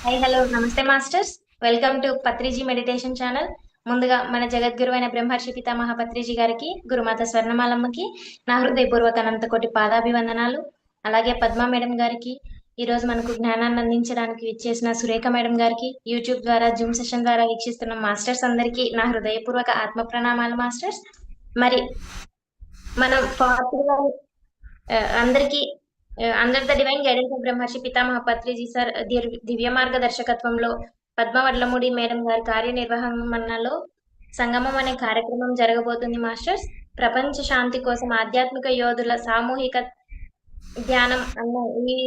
Hi hello నమస్తే masters. Welcome to Patriji meditation channel. ముందుగా మన జగద్గురు అయిన బ్రహ్మర్షి పితామహ పత్రిజీ గారికి, గురుమాత స్వర్ణమాలమ్మకి నా హృదయపూర్వక అనంతకోటి పాదాభివందనాలు. అలాగే పద్మా మేడం గారికి, ఈరోజు మనకు జ్ఞానాన్ని అందించడానికి విచ్చేసిన సురేఖ మేడం గారికి, యూట్యూబ్ ద్వారా జూమ్ సెషన్ ద్వారా వీక్షిస్తున్న మాస్టర్స్ అందరికీ నా హృదయపూర్వక ఆత్మ ప్రణామాలు మాస్టర్స్. మరి మనం అందరికీ under the divine guidance of బ్రహ్మర్షి పితామహ పత్రిజీ సార్ దివ్య మార్గదర్శకత్వంలో పద్మవడ్లముడి మేడం గారి కార్యనిర్వహణలో సంగమం అనే కార్యక్రమం జరగబోతుంది మాస్టర్స్. ప్రపంచ శాంతి కోసం ఆధ్యాత్మిక యోధుల సామూహిక ధ్యానం అన్న ఈ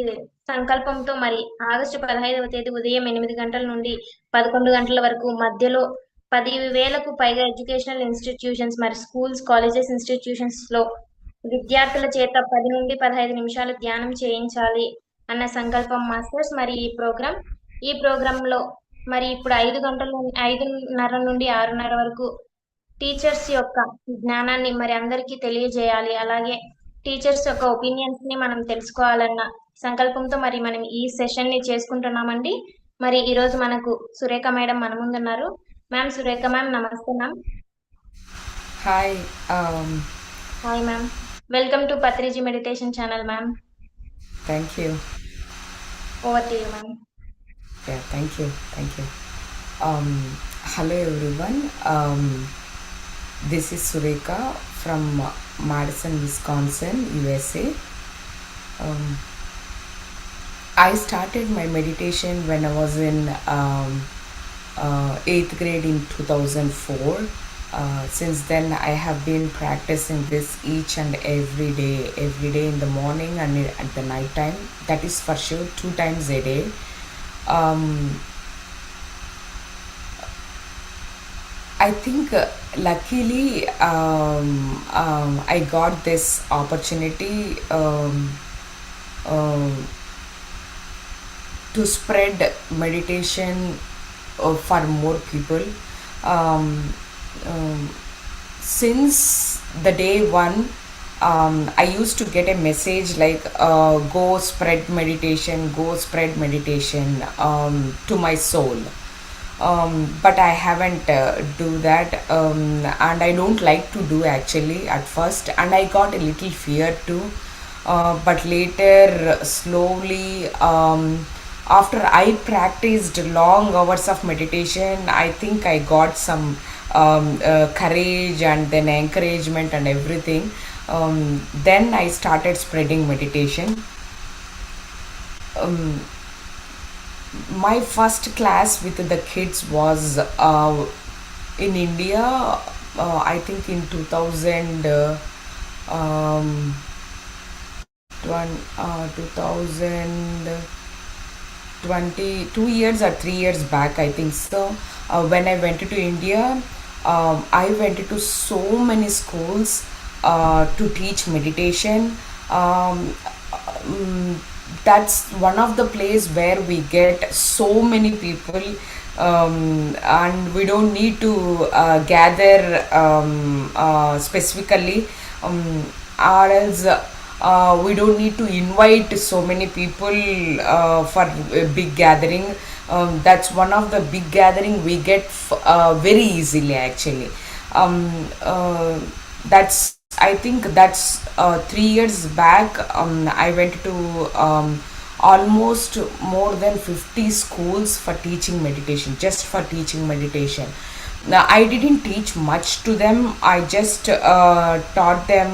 సంకల్పంతో మరి ఆగస్టు 15వ తేదీ ఉదయం 8 గంటల నుండి 11 గంటల వరకు మధ్యలో 10,000కు పైగా ఎడ్యుకేషనల్ ఇన్స్టిట్యూషన్స్ మరి స్కూల్స్, కాలేజెస్, ఇన్స్టిట్యూషన్స్ లో విద్యార్థుల చేత 10 నుండి 15 నిమిషాలు ధ్యానం చేయించాలి అన్న సంకల్పం మాస్టర్స్. మరి ఈ ప్రోగ్రామ్ లో మరి ఇప్పుడు 5:30 నుండి 6:30 వరకు టీచర్స్ యొక్క జ్ఞానాన్ని మరి అందరికీ తెలియజేయాలి. అలాగే టీచర్స్ యొక్క ఒపీనియన్స్ ని మనం తెలుసుకోవాలన్న సంకల్పంతో మరి మనం ఈ సెషన్ ని చేసుకుంటున్నామండి. మరి ఈ రోజు మనకు సురేఖ మేడం మన ముందున్నారు. మ్యామ్, సురేఖ మ్యామ్, నమస్తే ma'am. Hi, hi ma'am, welcome to Patriji meditation channel ma'am. thank you. Over to you ma'am. Yeah, thank you. Hello everyone. This is Surekha from Madison, Wisconsin, USA. Um, I started my meditation when I was in 8th grade in 2004. Since then, I have been practicing this each and every day in the morning and at the night time. That is for sure 2 times a day. Um, I think luckily I got this opportunity to spread meditation for more people. Um, um, since the day one, I used to get a message like go spread meditation to my soul. But I haven't do that, and I don't like to do actually at first, and I got a little fear too. But later, slowly, after I practiced long hours of meditation, I think I got some courage and then encouragement and everything. Then I started spreading meditation. My first class with the kids was in India, I think in 2000, 2020, 2 years or 3 years back, I think so. When I went to India, I went to so many schools to teach meditation. Um, that's one of the place where we get so many people, and we don't need to gather specifically, or else we don't need to invite so many people for a big gathering. That's one of the big gathering we get very easily actually. That's I think that's 3 years back. I went to almost more than 50 schools for teaching meditation, just for teaching meditation. Now, I didn't teach much to them. I just taught them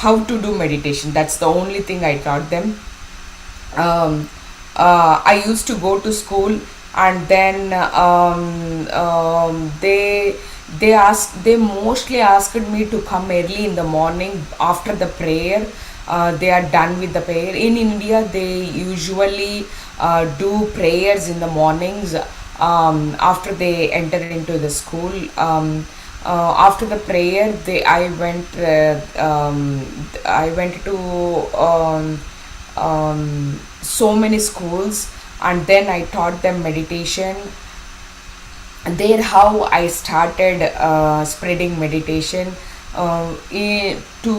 how to do meditation. That's the only thing I taught them. I used to go to school, and then they mostly asked me to come early in the morning after the prayer. They are done with the prayer. In India, they usually do prayers in the mornings after they enter into the school. After the prayer, I went to so many schools, and then I taught them meditation. And there how I started spreading meditation to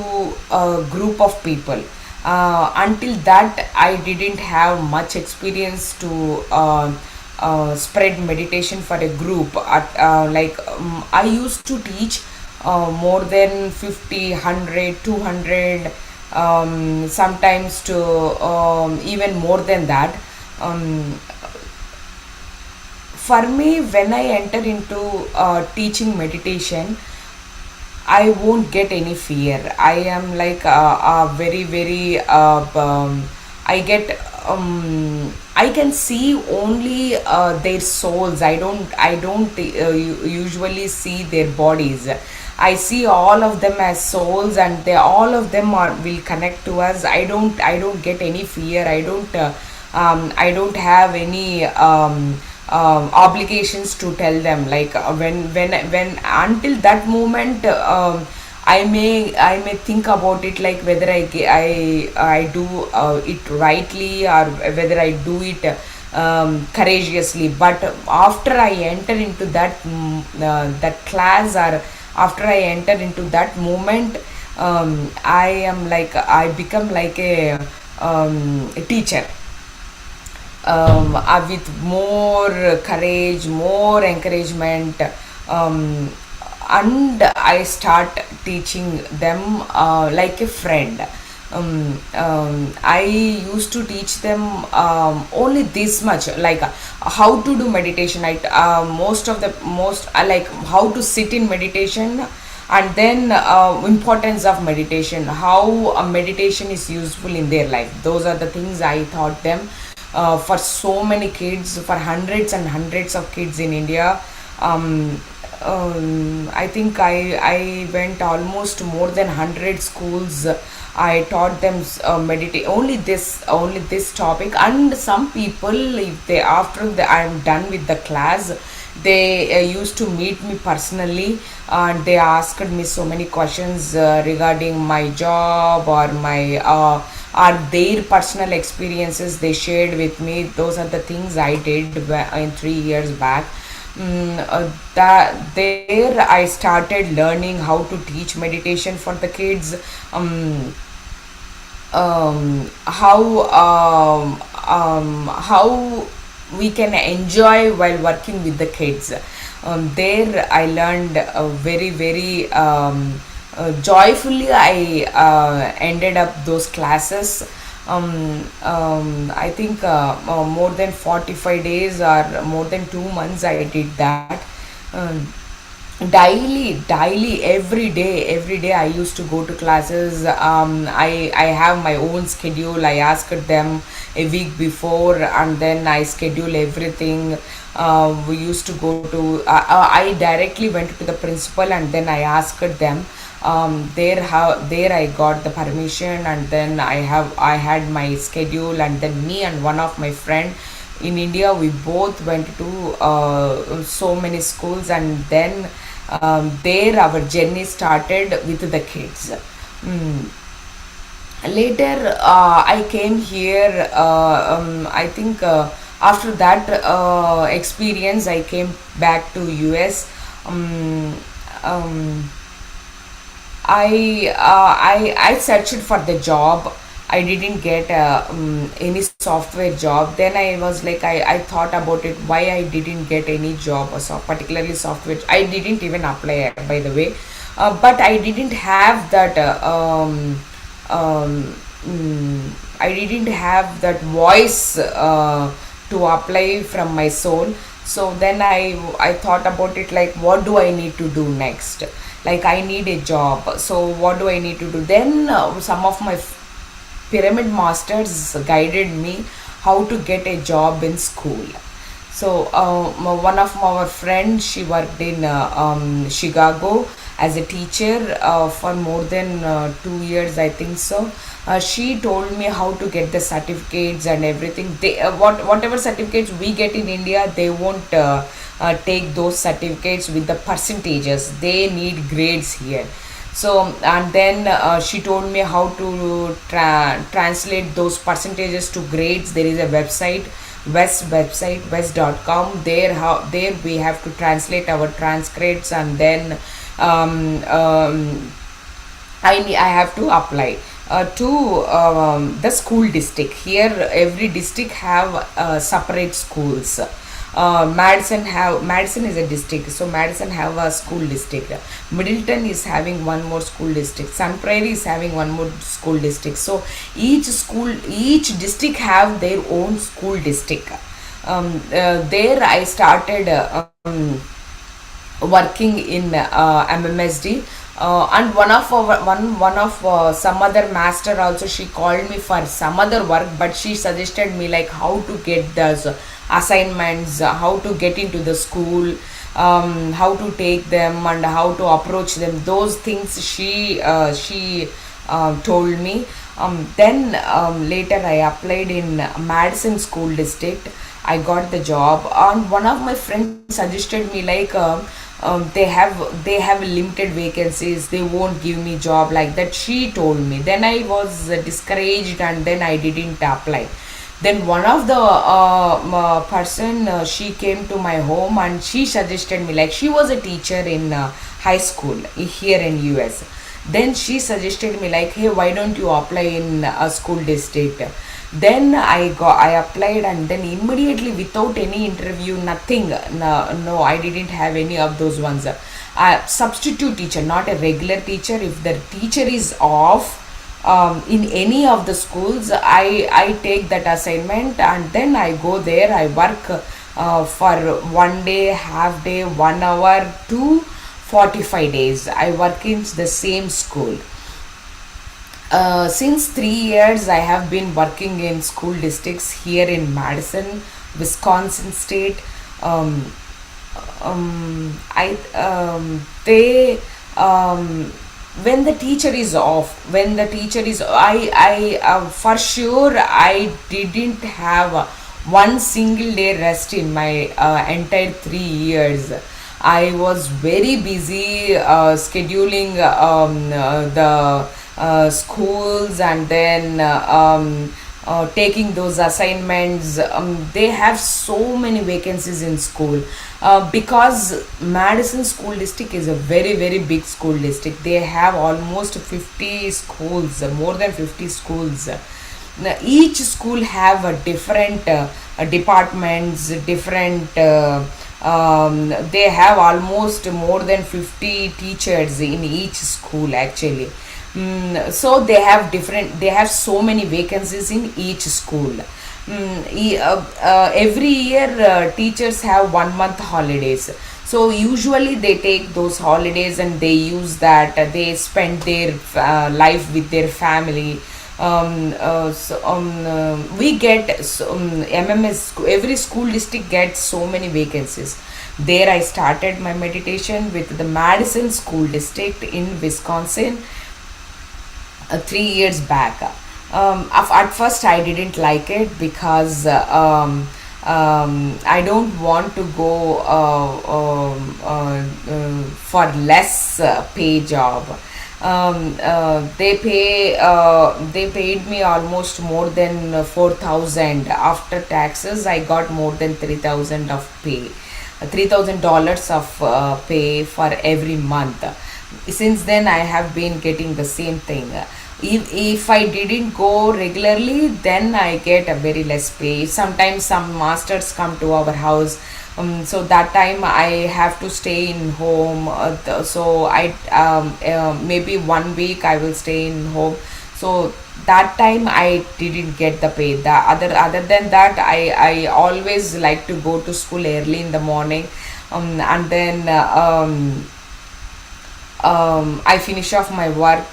a group of people. Until that, I didn't have much experience to spread meditation for a group. I used to teach more than 50, 100, 200, sometimes to even more than that. Um, for me, when I enter into teaching meditation, I won't get any fear. I am like very, very. I can see only their souls. I don't usually see their bodies. I see all of them as souls, and they all of them are will connect to us. I don't get any fear. I don't have any obligations to tell them, like when until that moment. I may think about it, like whether I do it rightly, or whether I do it courageously. But after I enter into that class, or after I enter into that moment, I become like a teacher, with more courage, more encouragement, um, and I start teaching them like a friend. I used to teach them only this much, like how to do meditation. Like how to sit in meditation, and then importance of meditation, how meditation is useful in their life. Those are the things I taught them, for so many kids, for hundreds and hundreds of kids in India. I think I went almost more than 100 schools. I taught them meditate only this topic. And some people, if they after I'm done with the class, they used to meet me personally, and they asked me so many questions regarding my job, or their personal experiences they shared with me. Those are the things I did in 3 years back. That there I started learning how to teach meditation for the kids. How we can enjoy while working with the kids. There I learned very, very joyfully. I ended up those classes. I think more than 45 days, or more than 2 months I did that. Um, daily, every day I used to go to classes. I have my own schedule. I asked them a week before, and then I schedule everything. We used to go to I directly went to the principal, and then I asked them. There I got the permission, and then I had my schedule. And then me and one of my friend in India, we both went to so many schools, and then there our journey started with the kids. Mm. Later I came here. I think after that experience, I came back to US. um, um, I searched for the job. I didn't get any software job. Then I was like, I thought about it, why I didn't get any job, or particularly software. I didn't even apply, by the way. But I didn't have that. I didn't have that voice to apply from my soul. So then I thought about it, like what do I need to do next. Like I need a job, so what do I need to do. Then some of my pyramid masters guided me how to get a job in school. So one of our friends, she worked in Chicago as a teacher for more than 2 years, I think so. She told me how to get the certificates and everything. Whatever certificates we get in India, they won't take those certificates with the percentages. They need grades here. So, and then she told me how to translate those percentages to grades. There is a west.com. There we have to translate our transcripts, and then um, um, I have to apply. to the school district. Here every district have separate schools. Madison is a district, so Madison have a school district. Middleton is having one more school district. Sun Prairie is having one more school district. So each district have their own school district. There I started working in MMSD. And one of some other master also, she called me for some other work, but she suggested me like how to get those assignments, how to get into the school, how to take them and how to approach them. Those things she told me. Then later I applied in Madison School District. I got the job, and one of my friends suggested me like they have limited vacancies. They won't give me job like that. She told me. Then I was discouraged, and then I didn't apply. Then one of the person, she came to my home and she suggested me like she was a teacher in high school here in US. Then she suggested me like, hey, why don't you apply in a school district? Then I applied, and then immediately without any interview, nothing, no, I didn't have any of those ones. Substitute teacher, not a regular teacher. If the teacher is off in any of the schools, I take that assignment, and then I go there. I work for 1 day, half day, 1 hour to 45 days. I work in the same school. Since 3 years, I have been working in school districts here in Madison, Wisconsin state. Um, I they When the teacher is off, when the teacher is, I for sure I didn't have one single day rest in my entire 3 years. I was very busy scheduling the schools, and then taking those assignments. They have so many vacancies in school, because Madison School District is a very very big school district. They have almost 50 schools, more than 50 schools. Now, each school have a different departments, different. They have almost more than 50 teachers in each school actually. So they have so many vacancies in each school. Every year teachers have 1 month holidays, so usually they take those holidays and they use that, they spend their life with their family. We get every school district gets so many vacancies. There I started my meditation with the Madison School District in Wisconsin 3 years back. At first, I didn't like it because I don't want to go for less pay job. They paid me almost more than 4,000 after taxes. I got more than 3,000 of pay, $3,000 of pay for every month. Since then I have been getting the same thing. If I didn't go regularly, then I get a very less pay. Sometimes some masters come to our house, so that time I have to stay in home. So I maybe 1 week I will stay in home. So that time I didn't get the pay. The other than that, I always like to go to school early in the morning, and then I finish off my work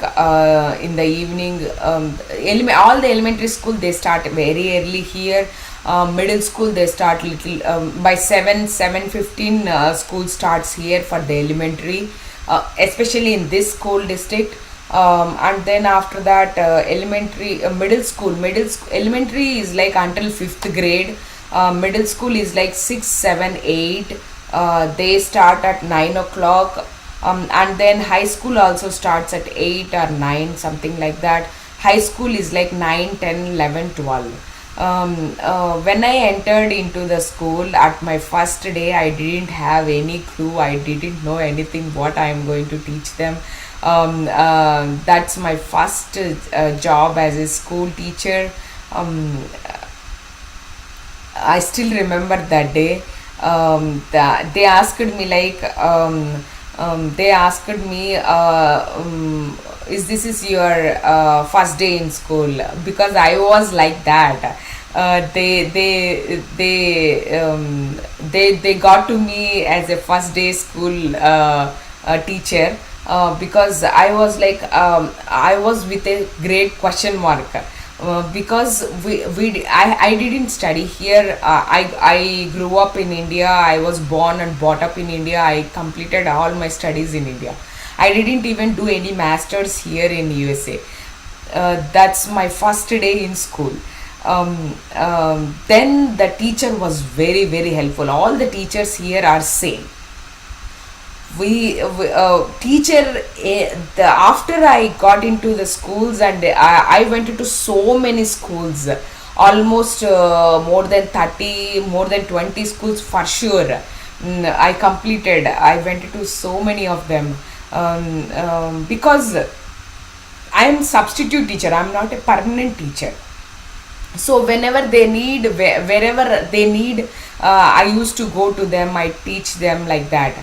in the evening. All the elementary school they start very early here. Middle school they start little by 7:15. School starts here for the elementary, especially in this school district. And then after that, elementary is like until 5th grade. Middle school is like 6, 7, 8. They start at 9 o'clock. And then high school also starts at 8 or 9, something like that. High school is like 9, 10, 11, 12. When I entered into the school at my first day, I didn't have any clue. I didn't know anything what I am going to teach them. That's my first job as a school teacher. um, I still remember that day. They asked me like, they asked me, is this is your first day in school? Because I was like that. They got to me as a first day school teacher, because I was like, I was with a great question mark. Because I didn't study here. I grew up in India. I was born and brought up in India. I completed all my studies in India. I didn't even do any masters here in USA. That's my first day in school. Then the teacher was very very helpful. All the teachers here are same. We teacher, after I got into the schools, and I went into so many schools, almost more than 30, more than 20 schools for sure. I completed. I went into so many of them, because I am substitute teacher. I am not a permanent teacher. So whenever they need, wherever they need, I used to go to them. I teach them like that.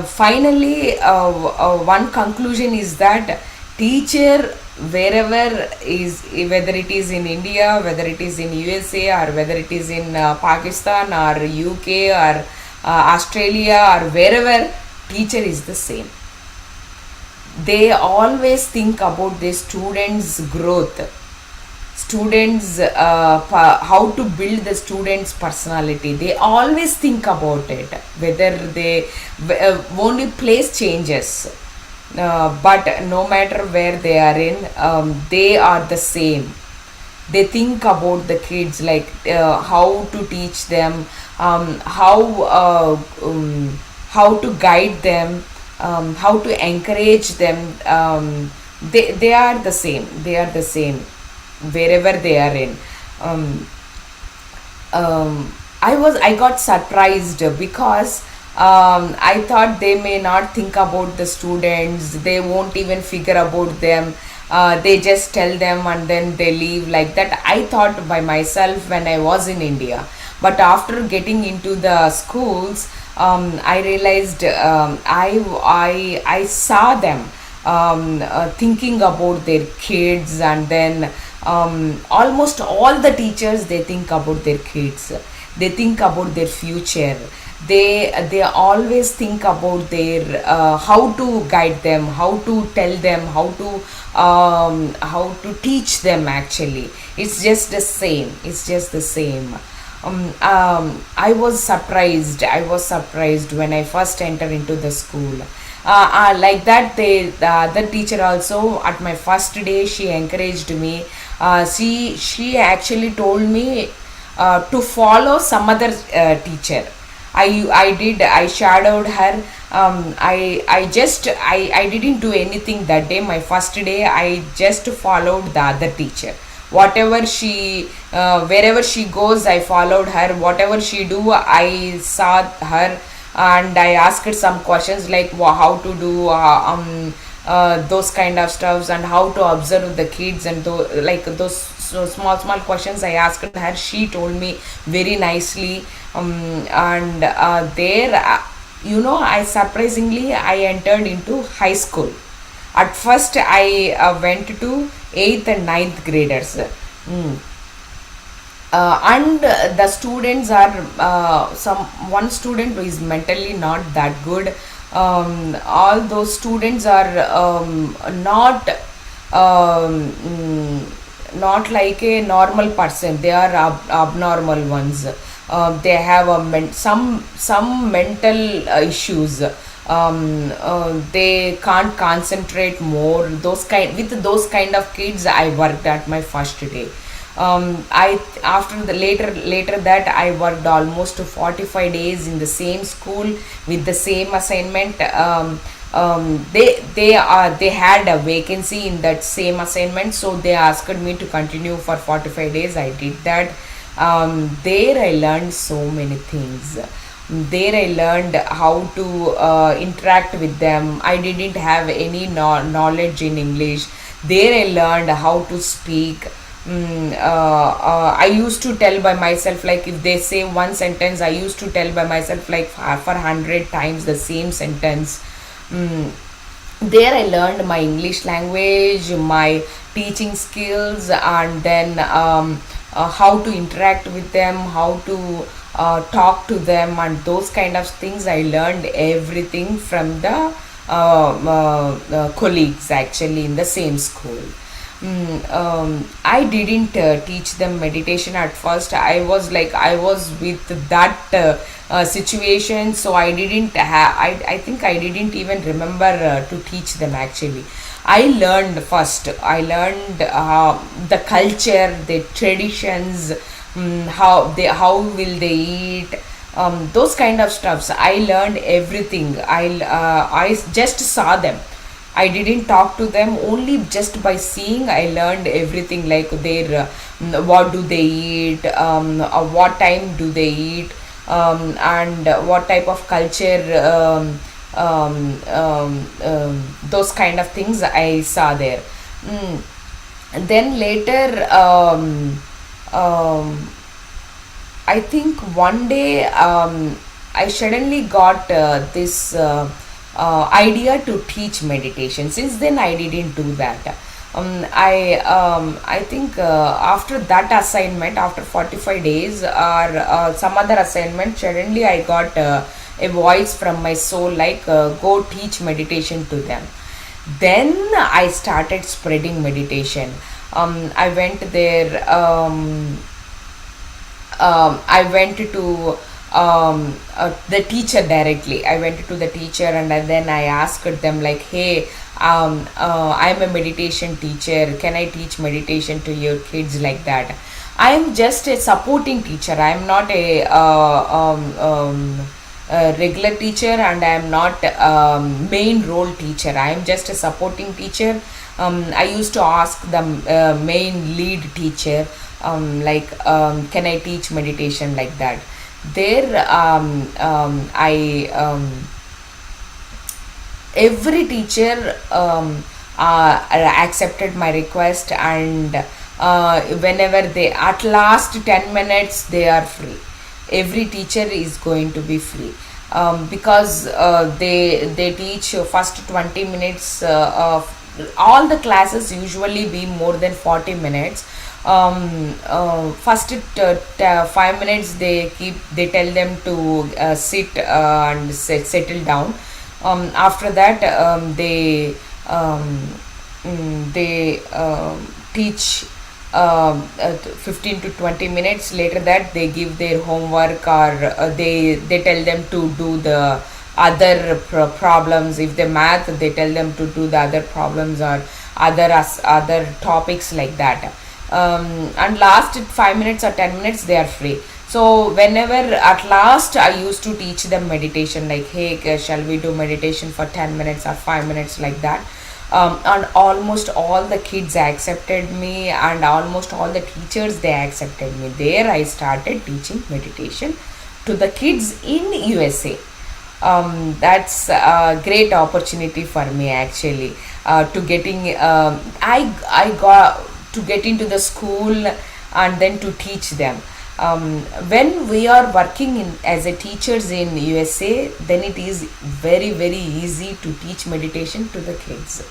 Finally, one conclusion is that teacher, wherever is, whether it is in India, whether it is in USA, or whether it is in Pakistan or UK or Australia, or wherever, teacher is the same. They always think about the students growth, students, how to build the students personality. They always think about it, whether they, only place changes, but no matter where they are in, they are the same. They think about the kids, like, how to teach them, how to guide them, how to encourage them. They are the same. They are the same wherever they are in. um, I got surprised, because I thought they may not think about the students, they won't even figure about them, they just tell them and then they leave, like that I thought by myself when I was in India. But after getting into the schools, I realized, I saw them, thinking about their kids. And then almost all the teachers, they think about their kids, they think about their future. They always think about their, how to guide them, how to tell them, how to teach them. Actually, it's just the same. It's just the same. I was surprised when I first entered into the school. Like that, the teacher also, at my first day, she encouraged me. She actually told me to follow some other teacher. I shadowed her. I didn't do anything that day. My first day, I just followed the other teacher. Whatever she, wherever she goes, I followed her. Whatever she do, I saw her, and I asked her some questions like, how to do, those kind of stuffs, and how to observe the kids, and like those, so small questions I asked her. She told me very nicely. And there, I surprisingly, I entered into high school. At first, I went to 8th and 9th graders. And the students are, one student who is mentally not that good. All those students are, not, not like a normal person. They are abnormal ones. They have some mental issues. They can't concentrate more. Those kind of kids, I worked at my first day. I after the later that, I worked almost 45 days in the same school with the same assignment. They had a vacancy in that same assignment, so they asked me to continue for 45 days. I did that. There I learned so many things. There I learned how to interact with them. I didn't have any knowledge in English. There I learned how to speak. I used to tell by myself, like if they say one sentence, I used to tell by myself like for 100 times the same sentence. Mm, there I learned my English language, my teaching skills, and then how to interact with them, how to talk to them, and those kind of things. I learned everything from the colleagues actually in the same school. I didn't teach them meditation at first. I was with that situation, so I didn't have. I think I didn't even remember to teach them actually. I learned first. I learned the culture, the traditions, how will they eat, those kind of stuffs. I learned everything. I just saw them. I didn't talk to them. Only just by seeing, I learned everything, like their what do they eat, what time do they eat, and what type of culture, those kind of things I saw there. Mm. And then later, I think one day I suddenly got this idea to teach meditation. Since then, I didn't do that. I think after that assignment, after 45 days or some other assignment, suddenly I got a voice from my soul like, go teach meditation to them. Then I started spreading meditation. I went there. I went to the teacher directly. I went to the teacher, and then I asked them like, "Hey, I'm a meditation teacher. Can I teach meditation to your kids like that?" I am just a supporting teacher. I am not a regular teacher, and I am not main role teacher. I am just a supporting teacher. I used to ask the main lead teacher, can I teach meditation like that? There, I every teacher accepted my request, and whenever they, at last 10 minutes, they are free. Every teacher is going to be free, because they teach first 20 minutes of all the classes usually be more than 40 minutes. First 5 minutes they tell them to sit and settle down. After that, they teach 15 to 20 minutes. Later that, they give their homework, or they tell them to do the other problems. If they math, they tell them to do the other problems, or other topics like that. And last 5 minutes or 10 minutes, they are free. So whenever at last, I used to teach them meditation, like, hey, shall we do meditation for 10 minutes or 5 minutes, like that. And almost all the kids accepted me, and almost all the teachers, they accepted me. There I started teaching meditation to the kids in USA. That's a great opportunity for me actually, to getting I got to get into the school and then to teach them. When we are working as a teachers in USA, then it is very very easy to teach meditation to the kids.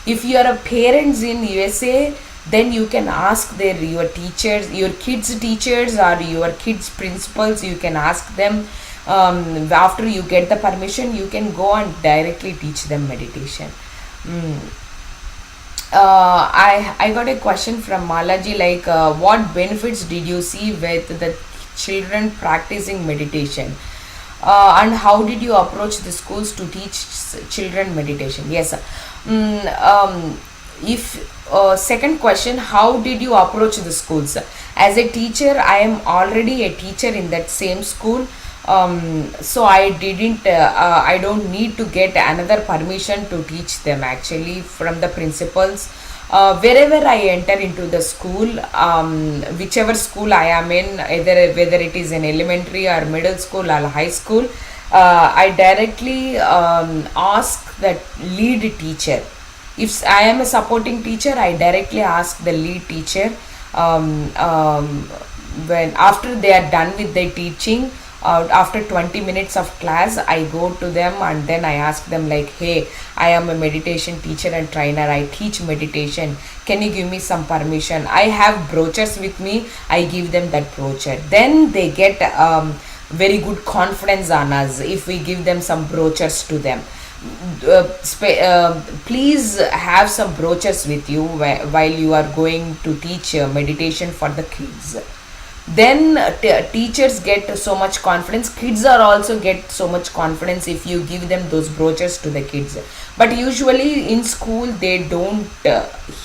If you are a parents in USA, then you can ask your teachers, your kids teachers, or your kids principals. You can ask them. After you get the permission, you can go and directly teach them meditation. Mm. I got a question from Malaji, like, what benefits did you see with the children practicing meditation, and how did you approach the schools to teach children meditation? Yes, sir. If second question, how did you approach the schools? As a teacher, I am already a teacher in that same school. So I don't need to get another permission to teach them actually from the principals. Wherever I enter into the school, whichever school I am in, either whether it is an elementary or middle school or high school, I directly ask the lead teacher. If I am a supporting teacher, I directly ask the lead teacher, um, um, when after they are done with their teaching, after 20 minutes of class, I go to them and then I ask them like, hey, I am a meditation teacher and trainer, I teach meditation, can you give me some permission? I have brochures with me, I give them that brochure. Then they get very good confidence on us if we give them some brochures to them. Please have some brochures with you while you are going to teach meditation for the kids. Then teachers get so much confidence, kids are also get so much confidence if you give them those brochures to the kids. But usually in school they don't,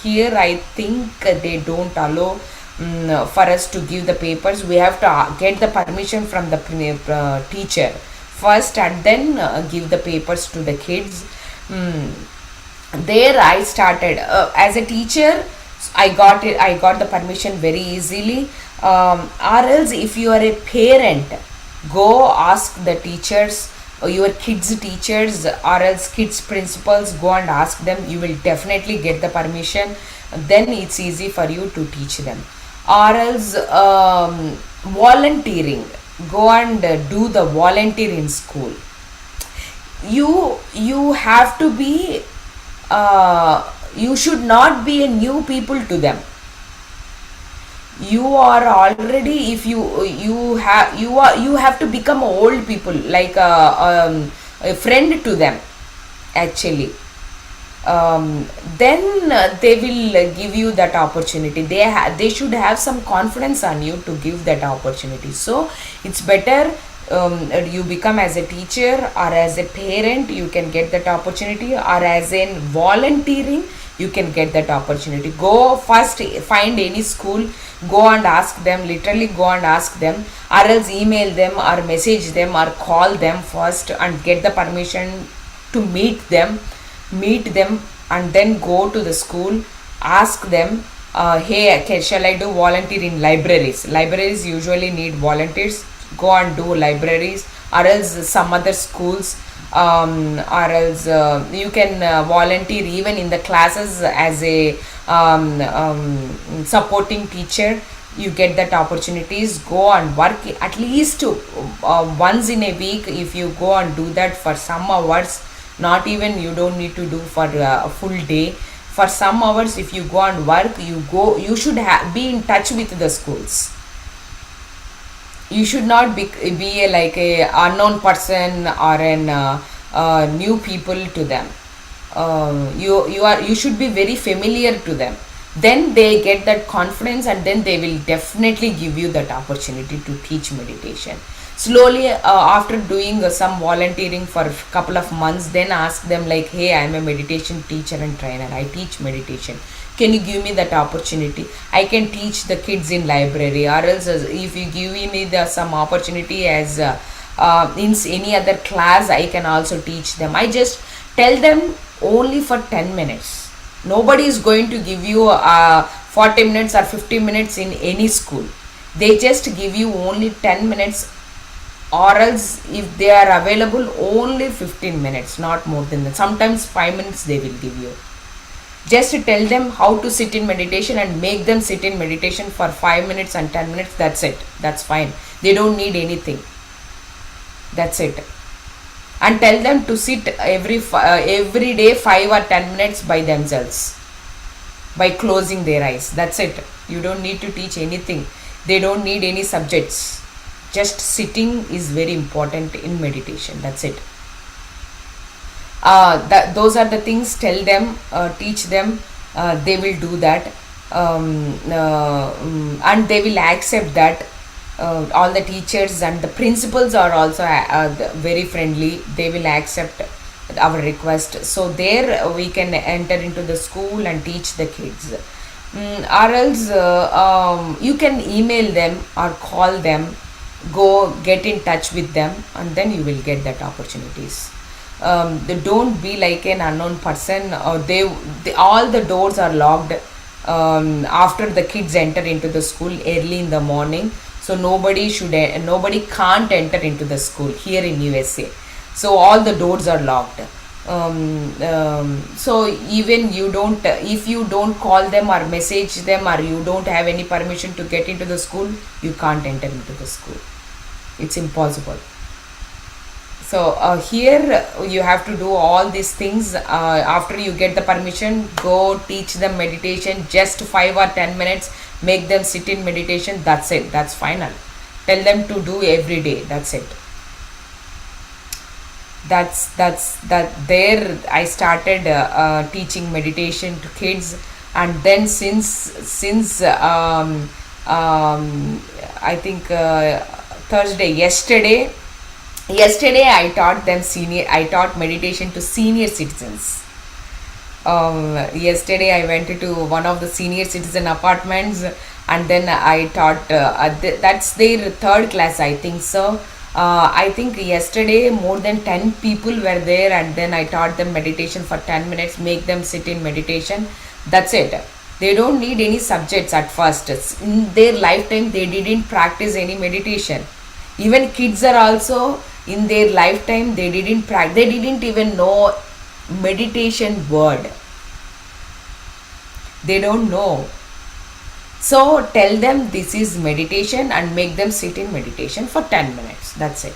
here I think they don't allow for us to give the papers. We have to get the permission from the teacher first and then give the papers to the kids. There I started as a teacher. I got the permission very easily. Or else if you are a parent, go ask the teachers, your kids teachers, or else kids principals, go and ask them, you will definitely get the permission. Then it's easy for you to teach them. Or else volunteering, go and do the volunteer in school. You have to be, you should not be a new people to them. You are already, if you have to become old people, like a friend to them actually. Then they will give you that opportunity. They should have some confidence on you to give that opportunity. So it's better you become as a teacher or as a parent, you can get that opportunity, or as in volunteering you can get that opportunity. Go first, find any school, go and ask them, literally go and ask them, or else email them or message them or call them first and get the permission to meet them, and then go to the school, ask them, hey, shall I do volunteer in libraries usually need volunteers, go and do libraries, or else some other schools, or else you can volunteer even in the classes as a supporting teacher. You get that opportunities, go and work at least once in a week. If you go and do that for some hours, not even, you don't need to do for a full day, for some hours, if you go and work, you should be in touch with the schools. You should not be like a unknown person or an new people to them. You should be very familiar to them. Then they get that confidence, and then they will definitely give you that opportunity to teach meditation. Slowly, after doing some volunteering for a couple of months, then ask them like, hey, I am a meditation teacher and trainer, I teach meditation, can you give me that opportunity? I can teach the kids in library, or else if you give me some opportunity as in any other class, I can also teach them. I just tell them only for 10 minutes. Nobody is going to give you 40 minutes or 50 minutes in any school. They just give you only 10 minutes, or else if they are available only 15 minutes, not more than that. Sometimes 5 minutes they will give you. Just tell them how to sit in meditation and make them sit in meditation for 5 minutes and 10 minutes. That's it. That's fine. They don't need anything. That's it. And tell them to sit every day 5 or 10 minutes by themselves, by closing their eyes. That's it. You don't need to teach anything. They don't need any subjects. Just sitting is very important in meditation. That's it. Those are the things. Tell them, teach them. They will do that, and they will accept that. All the teachers and the principals are also very friendly. They will accept our request. So there we can enter into the school and teach the kids. Or else you can email them or call them, go get in touch with them, and then you will get that opportunities. don't be like an unknown person. They all the doors are locked after the kids enter into the school early in the morning, so nobody can't enter into the school here in USA. So all the doors are locked. So even you don't, if you don't call them or message them, or you don't have any permission to get into the school, you can't enter into the school. It's impossible. So here you have to do all these things. After you get the permission, go teach them meditation, just 5 or 10 minutes, make them sit in meditation. That's it, that's final. Tell them to do every day. That's it. That there I started teaching meditation to kids. And then since I think yesterday I taught meditation to senior citizens. Yesterday I went to one of the senior citizen apartments, and then I taught that's their third class, I think so. I think yesterday more than 10 people were there, and then I taught them meditation for 10 minutes, make them sit in meditation. That's it. They don't need any subjects at first. In their lifetime they didn't practice any meditation. Even kids are also, in their lifetime they didn't even know meditation word. They don't know. So tell them this is meditation and make them sit in meditation for 10 minutes. That's it.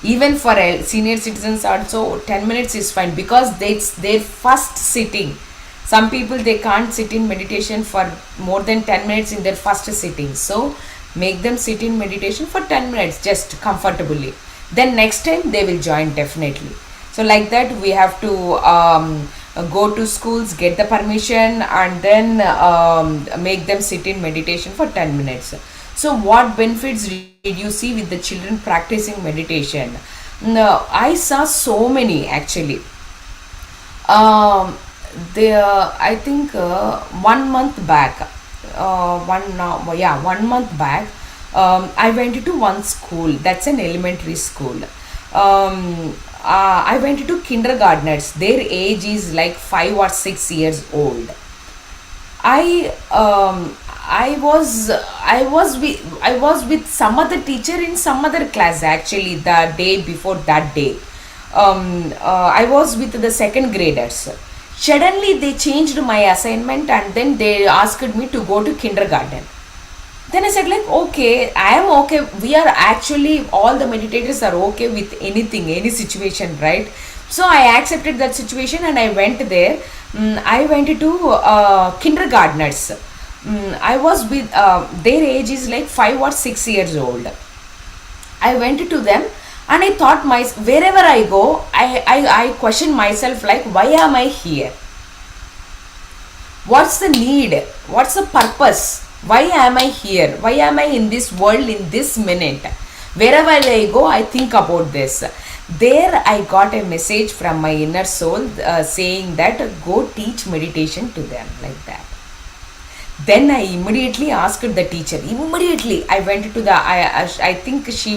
Even for senior citizens also 10 minutes is fine, because it's their first sitting. Some people, they can't sit in meditation for more than 10 minutes in their first sitting. So make them sit in meditation for 10 minutes just comfortably. Then next time they will join definitely. So like that we have to go to schools, get the permission, and then make them sit in meditation for 10 minutes. So what benefits did you see with the children practicing meditation? No, I saw so many actually. I think 1 month back, 1 month back, I went to one school. That's an elementary school. I went to kindergartners. Their age is like 5 or 6 years old. I was with some other teacher in some other class actually the day before that day. I was with the second graders. Suddenly they changed my assignment, and then they asked me to go to kindergarten. Then I said like, okay, I am okay. We are actually, all the meditators are okay with anything, any situation, right? So I accepted that situation and I went there. I went to kindergartners. I was with, their age is like 5 or 6 years old. I went to them and I thought, wherever I go, I question myself like, why am I here? What's the need? What's the purpose? Why am I here? Why am I in this world in this minute? Wherever I go, I think about this. There I got a message from my inner soul saying that go teach meditation to them, like that. Then I immediately asked the teacher. Immediately I went to the, I think she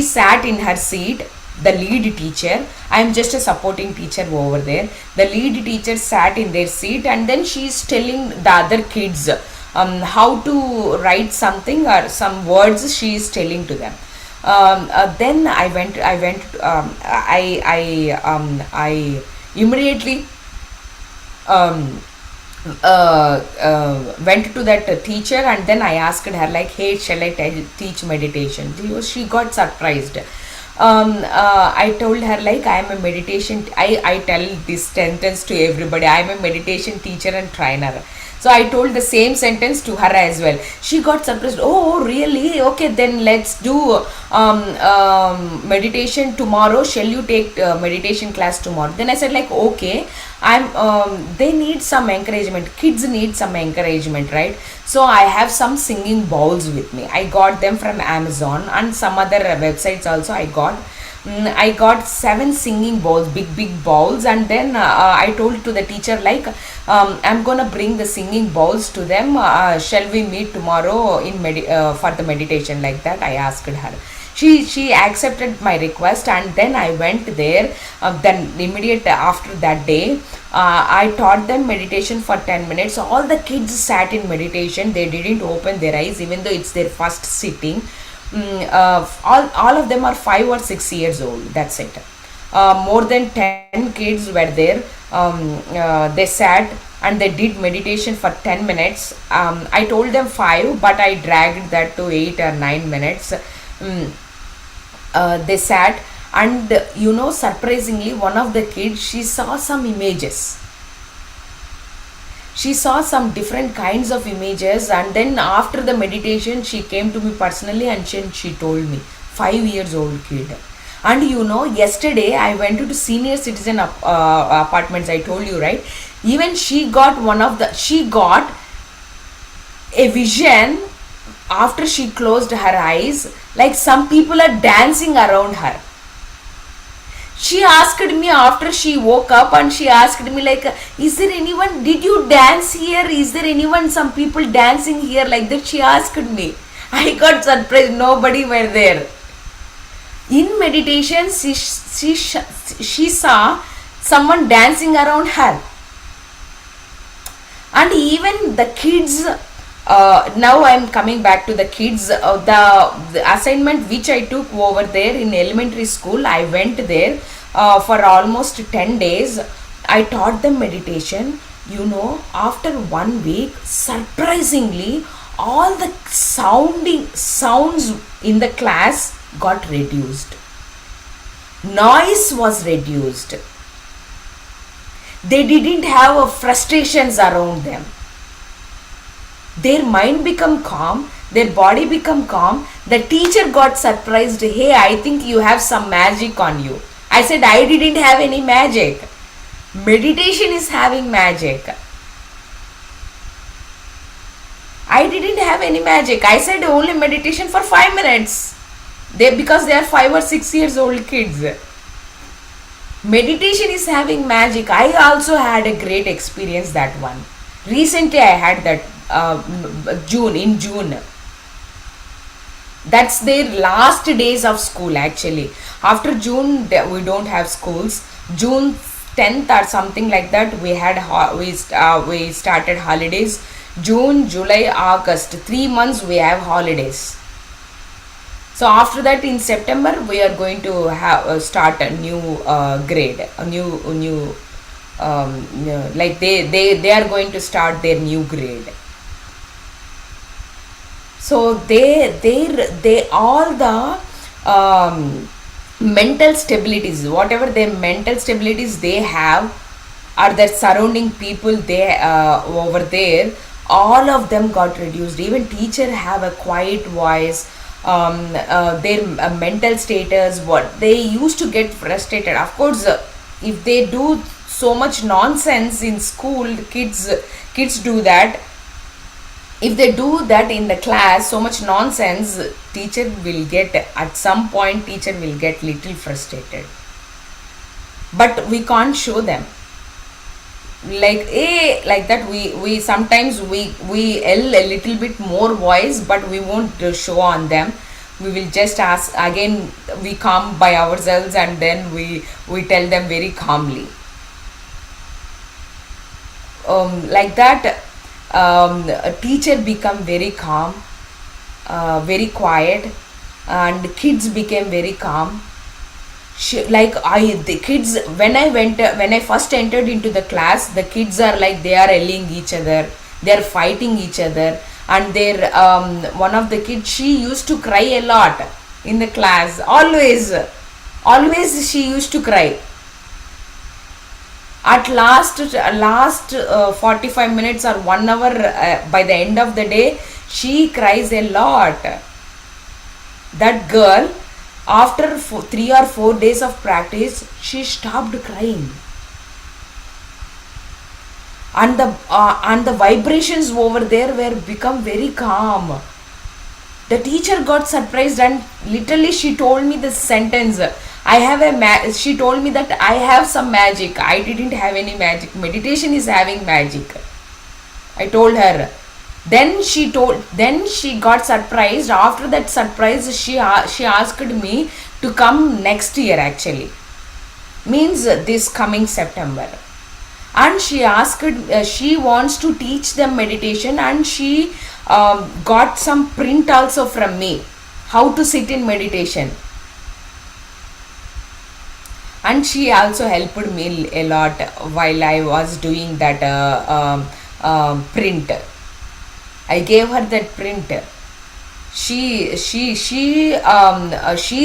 sat in her seat, the lead teacher. I am just a supporting teacher over there. The lead teacher sat in their seat, and then she is telling the other kids how to write something or some words she is telling to them. Then I immediately went to that teacher, and then I asked her like, hey, shall I teach meditation? She got surprised. I told her like, I am a meditation, I tell this sentence to everybody, I am a meditation teacher and trainer. So I told the same sentence to her as well. She got surprised. Oh, really? Okay, then let's do meditation tomorrow. Shall you take meditation class tomorrow? Then I said like, okay. They need some encouragement. Kids need some encouragement, right? So I have some singing bowls with me. I got them from Amazon and some other websites also. I got 7 singing bowls, big bowls, and then I told to the teacher like, I'm gonna bring the singing bowls to them. Shall we meet tomorrow in for the meditation, like that? I asked her. She accepted my request, and then I went there. Then immediate after that day, I taught them meditation for 10 minutes. All the kids sat in meditation. They didn't open their eyes even though it's their first sitting. All of them are 5 or 6 years old. That's it. More than 10 kids were there. They sat and they did meditation for 10 minutes. I told them 5, but I dragged that to 8 or 9 minutes. They sat, and surprisingly, one of the kids, she saw some images. She saw some different kinds of images, and then after the meditation she came to me personally, and she told me, 5 years old kid. And yesterday I went to the senior citizen apartments, I told you, right? Even she got a vision after she closed her eyes, like some people are dancing around her. She asked me after she woke up, and she asked me like, is there anyone, did you dance here, is there anyone, some people dancing here, like that she asked me. I got surprised, nobody were there. In meditation she saw someone dancing around her. And even the kids, now I am coming back to the kids. The assignment which I took over there in elementary school, I went there for almost 10 days. I taught them meditation. After 1 week, surprisingly, all the sounds in the class got reduced. Noise was reduced. They didn't have frustrations around them. Their mind become calm, their body become calm. The teacher got surprised. Hey, I think you have some magic on you. I said, I didn't have any magic. Meditation is having magic. I didn't have any magic. I said only meditation for 5 minutes. Because they are 5 or 6 years old kids. Meditation is having magic. I also had a great experience that one. Recently I had that in June. That's their last days of school actually. After June we don't have schools. June 10th or something like that we started holidays. June, July, August, 3 months we have holidays. So after that in September we are going to start a new grade, a new like they are going to start their new grade. So they all the mental stabilities, whatever their mental stabilities they have, or their surrounding people they over there, all of them got reduced. Even teacher have a quiet voice. Their mental status, what they used to get frustrated. Of course, if they do so much nonsense in school, kids do that. If they do that in the class, so much nonsense, teacher will get, at some point teacher will get little frustrated. But we can't show them. Like that we sometimes we yell a little bit more voice, but we won't show on them. We will just ask again, we calm by ourselves, and then we tell them very calmly. Like that, a teacher become very calm, very quiet, and kids became very calm. The kids, when I first entered into the class, the kids are like, they are yelling each other, they are fighting each other, and they're one of the kids, she used to cry a lot in the class. Always she used to cry. At last 45 minutes or 1 hour, by the end of the day, she cries a lot. That girl, after 3 or 4 days of practice, she stopped crying. And the vibrations over there were become very calm. The teacher got surprised, and literally she told me this sentence. She told me that I have some magic. I didn't have any magic. Meditation is having magic. I told her, Then she got surprised. After that surprise, she asked me to come next year, actually, means this coming September. And she asked, she wants to teach them meditation, and she got some print also from me how to sit in meditation. And she also helped me a lot while I was doing that print. I gave her that print. She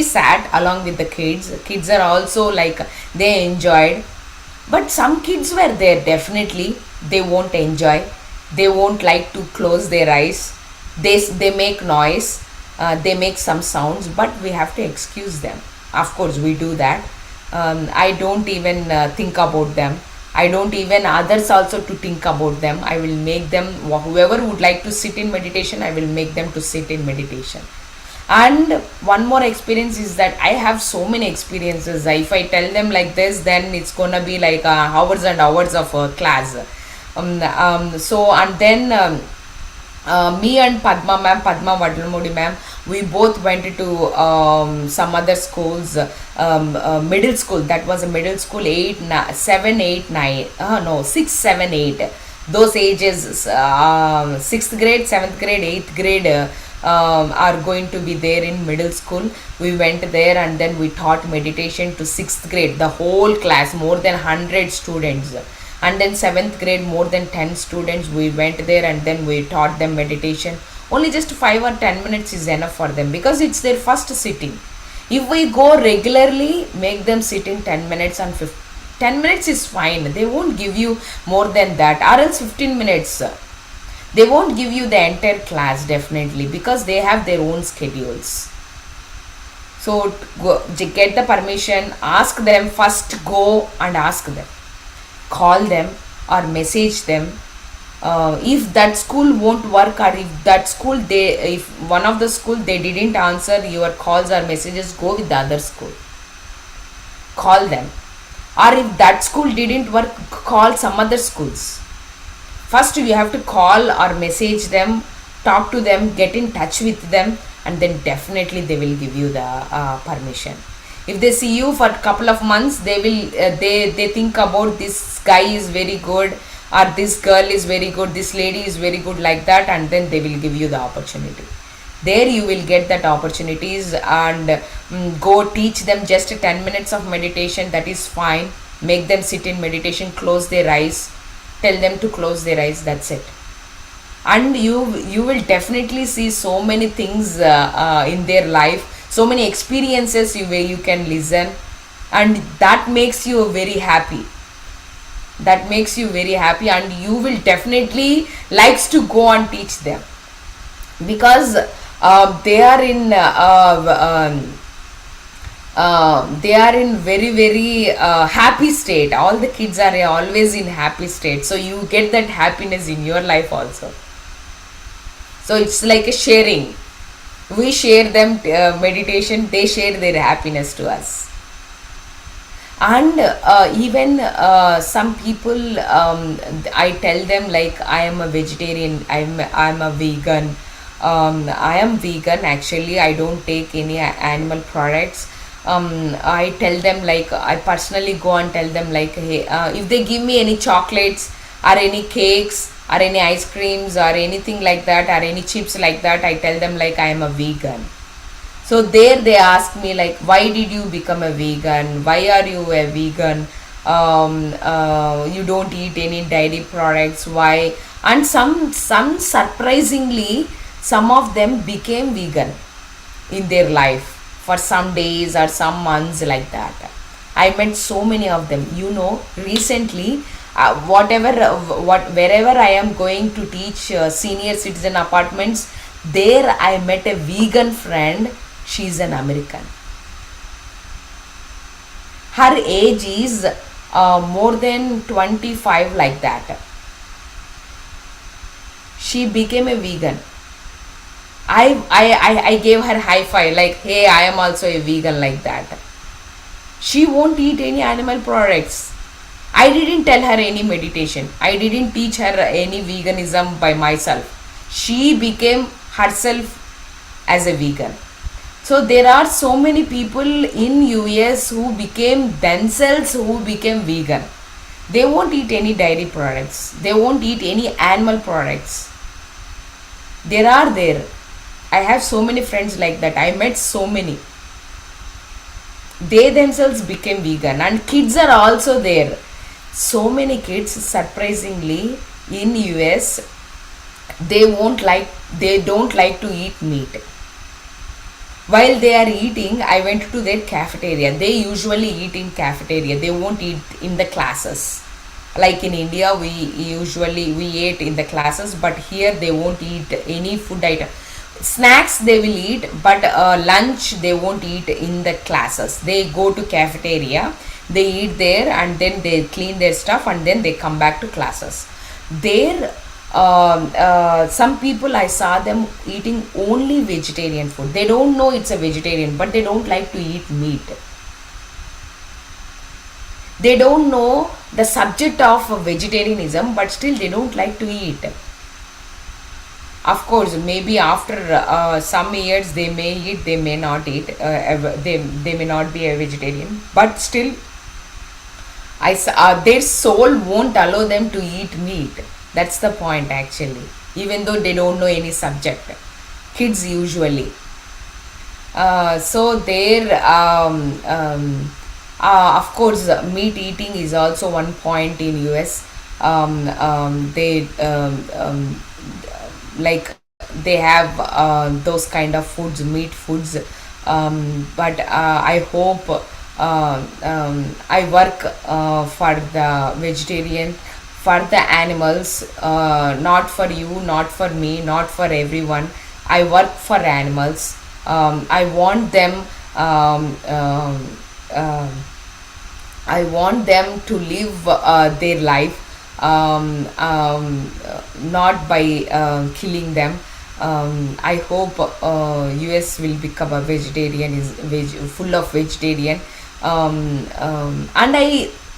sat along with the kids. Kids are also like, they enjoyed. But some kids were there, definitely they won't enjoy. They won't like to close their eyes. They make noise. They make some sounds, but we have to excuse them. Of course we do that. I don't even think about them. I don't even others also to think about them. I will make them, whoever would like to sit in meditation, I will make them to sit in meditation. And one more experience is that I have so many experiences. If I tell them like this, then it's gonna be like hours and hours of class. So and then me and Padma Vadlamudi ma'am, we both went to some other schools, middle school. That was a middle school, 7, 8, 9, no, 6, 7, 8. Those ages, 6th grade, 7th grade, 8th grade are going to be there in middle school. We went there and then we taught meditation to 6th grade, the whole class, more than 100 students. And then 7th grade, more than 10 students, we went there and then we taught them meditation. Only just 5 or 10 minutes is enough for them, because it's their first sitting. If we go regularly, make them sit in 10 minutes and 10 minutes is fine. They won't give you more than that, or else 15 minutes. They won't give you the entire class, definitely, because they have their own schedules. So get the permission, ask them, first go and ask them. Call them or message them. If that school won't work, or if that school, if one of the school they didn't answer your calls or messages, go with the other school. Call them. Or if that school didn't work, call some other schools. First you have to call or message them, talk to them, get in touch with them, and then definitely they will give you the permission. If they see you for a couple of months, they will they think about, this guy is very good, or this girl is very good, this lady is very good, like that, and then they will give you the opportunity. There you will get that opportunities, and go teach them just 10 minutes of meditation. That is fine. Make them sit in meditation, close their eyes, tell them to close their eyes. That's it. And you will definitely see so many things in their life, so many experiences you can listen, and that makes you very happy. That makes you very happy, and you will definitely likes to go and teach them, because they are in very very happy state. All the kids are always in happy state, so you get that happiness in your life also. So it's like a sharing. We share them meditation, they share their happiness to us. And even some people, I tell them like, I am a vegetarian, I'm a vegan. I am vegan, actually. I don't take any animal products. I tell them like, I personally go and tell them like, hey, if they give me any chocolates or any cakes or any ice creams or anything like that, or any chips like that, I tell them like, I am a vegan. So there they ask me like, why did you become a vegan? Why are you a vegan? You don't eat any dairy products, why? And some surprisingly, some of them became vegan in their life for some days or some months, like that. I met so many of them. Recently, wherever I am going to teach senior citizen apartments, there I met a vegan friend. She is an American. Her age is more than 25, like that. She became a vegan. I gave her high five, like, hey, I am also a vegan, like that. She won't eat any animal products. I didn't tell her any meditation. I didn't teach her any veganism by myself. She became herself as a vegan. So there are so many people in US who became themselves, who became vegan. They won't eat any dairy products. They won't eat any animal products. There are there. I have so many friends like that. I met so many. They themselves became vegan, and kids are also there. So many kids, surprisingly, in US, they won't like they don't like to eat meat. While they are eating, I went to their cafeteria. They usually eat in cafeteria. They won't eat in the classes. Like in India, we ate in the classes, but here they won't eat any food item. Snacks they will eat, but lunch they won't eat in the classes. They go to cafeteria, they eat there, and then they clean their stuff, and then they come back to classes. There, some people I saw them eating only vegetarian food. They don't know it's a vegetarian, but they don't like to eat meat. They don't know the subject of vegetarianism, but still they don't like to eat. Of course, maybe after some years they may eat, they may not eat. They may not be a vegetarian, but still, their soul won't allow them to eat meat. That's the point, actually. Even though they don't know any subject, kids usually. So there, of course, meat eating is also one point in US. They like they have those kind of foods, meat foods. But I hope I work for the vegetarian, for the animals, not for you, not for me, not for everyone. I work for animals. I want them. Um, I want them to live their life, not by killing them. I hope US will become a vegetarian, full of vegetarian. And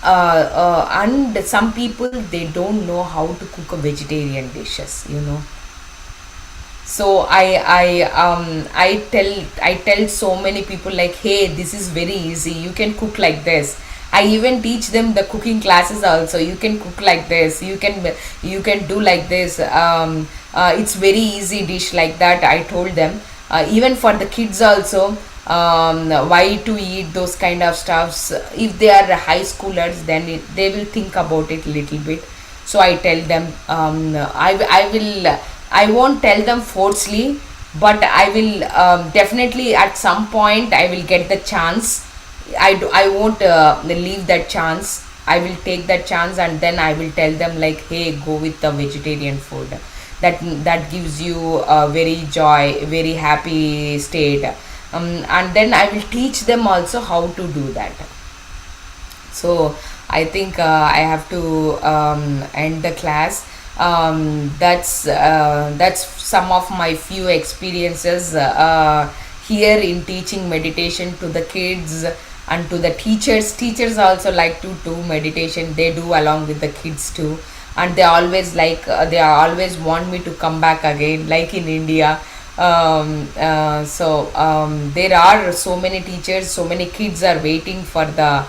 and some people, they don't know how to cook a vegetarian dishes, so I tell so many people, like, hey, this is very easy, you can cook like this. I even teach them the cooking classes also. You can cook like this, you can do like this. It's very easy dish, like that I told them. Even for the kids also, why to eat those kind of stuffs. If they are high schoolers, then they will think about it little bit. So I tell them, I won't tell them forcefully, but I will, definitely at some point I will get the chance. I won't leave that chance. I will take that chance, and then I will tell them, like, hey, go with the vegetarian food. That gives you a very joy, very happy state. And then I will teach them also how to do that. So I think I have to end the class. That's some of my few experiences here in teaching meditation to the kids and to the teachers. Teachers also like to do meditation. They do along with the kids too, and they always want me to come back again, like in India. There are so many teachers, so many kids are waiting for the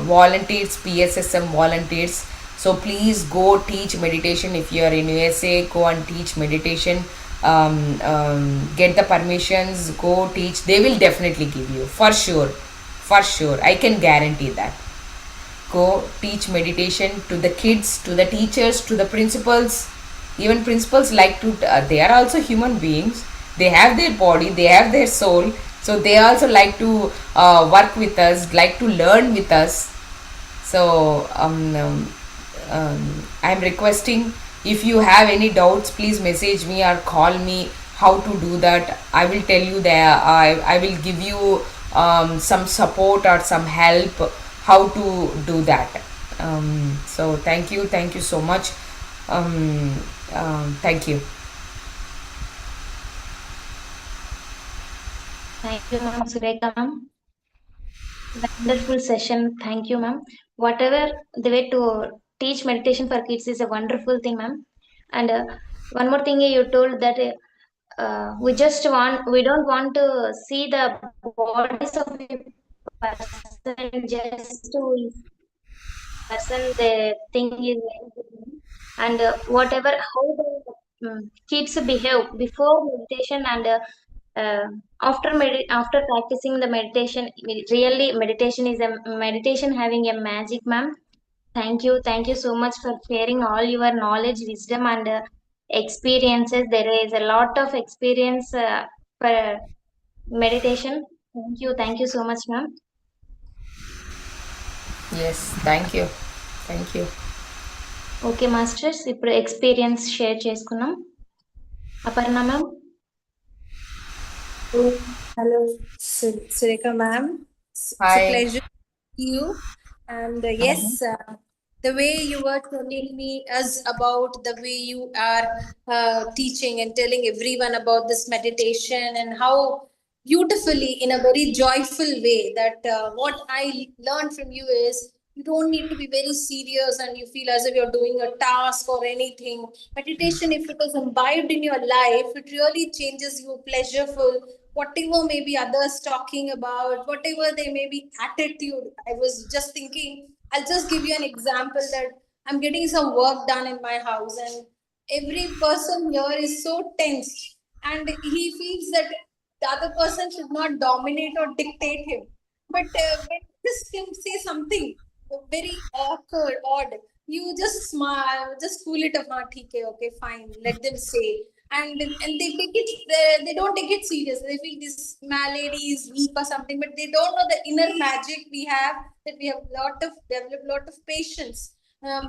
volunteers, PSSM volunteers. So please go teach meditation. If you are in USA, go and teach meditation. Get the permissions, go teach. They will definitely give you, for sure, for sure. I can guarantee that. Go teach meditation to the kids, to the teachers, to the principals. Even principals like to, they are also human beings. They have their body, they have their soul. So they also like to work with us, like to learn with us. So I'm requesting, if you have any doubts, please message me or call me how to do that. I will tell you that. I will give you some support or some help how to do that. So thank you so much. Thank you. Thank you, ma'am. Surekha, ma'am. Wonderful session. Thank you, ma'am. Whatever the way to teach meditation for kids is a wonderful thing, ma'am. And one more thing you told that we don't want to see the bodies of a person, just to person the thing is very good. And whatever how the kids behave before meditation and uh, after practicing the meditation, really meditation having a magic, ma'am. Thank you so much for sharing all your knowledge, wisdom, and experiences. There is a lot of experience for meditation. Thank you so much, ma'am. Yes, thank you. Thank you. Okay masters, ఇప్పుడు experience share చేసుకున్నాం. Aparna ma'am. Hello, Surekha ma'am. It's a Hi. pleasure to see you. And Mhm. yes, the way you were telling me as about the way you are teaching and telling everyone about this meditation and how beautifully in a very joyful way that what I learned from you is you don't need to be very serious and you feel as if you're doing a task or anything. Meditation, if it is imbibed in your life, it really changes you pleasureful. Whatever maybe others talking about, whatever they may be attitude. I was just thinking, I'll just give you an example that I'm getting some work done in my house and every person here is so tense and he feels that the other person should not dominate or dictate him. But when just him say something very awkward, odd, you just smile, just cool it up. "Haan, theek hai, okay, fine. Let them say." And they take it, they don't take it serious. They feel this malady is weak or something, but they don't know the inner magic we have. That we have developed lot of patience.